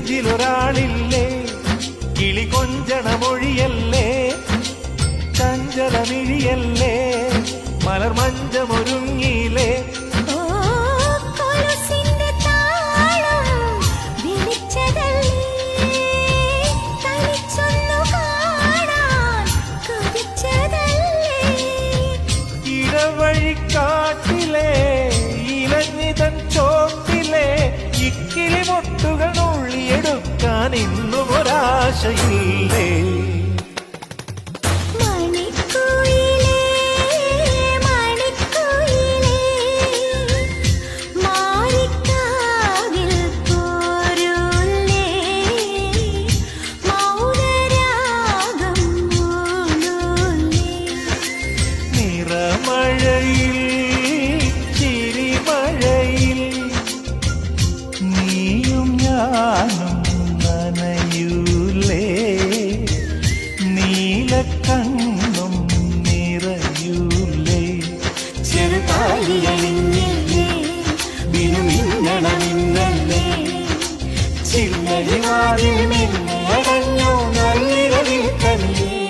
നെഞ്ചിലൊരാളില്ലേ കിളി കൊഞ്ചണ മൊഴിയല്ലേ ചഞ്ചലമിഴിയല്ലേ മലർമഞ്ചമൊരുങ്ങിയില്ലേ ഇടവഴിക്കാട്ടിലെ ഇലഞ്ഞിതൻ ചോട്ടിലെ ഇക്കിളി മൊട്ടുകൾ നുള്ളിയെടുക്കാൻ ഇന്നും ഒരാശയില്ലേ മഴയിൽ ചിരിമഴയിൽ നീയും ഞാനും നനയൂലേ നീലക്കണ്ണും നിറയൂലേ ചെറുതാലിയണിഞ്ഞില്ലേ ബിനുമിന്നണമിന്നല്ലേ ചില്ലടി വാതിൽ മിന്നടഞ്ഞു നല്ലിരവിൽ കനിയേ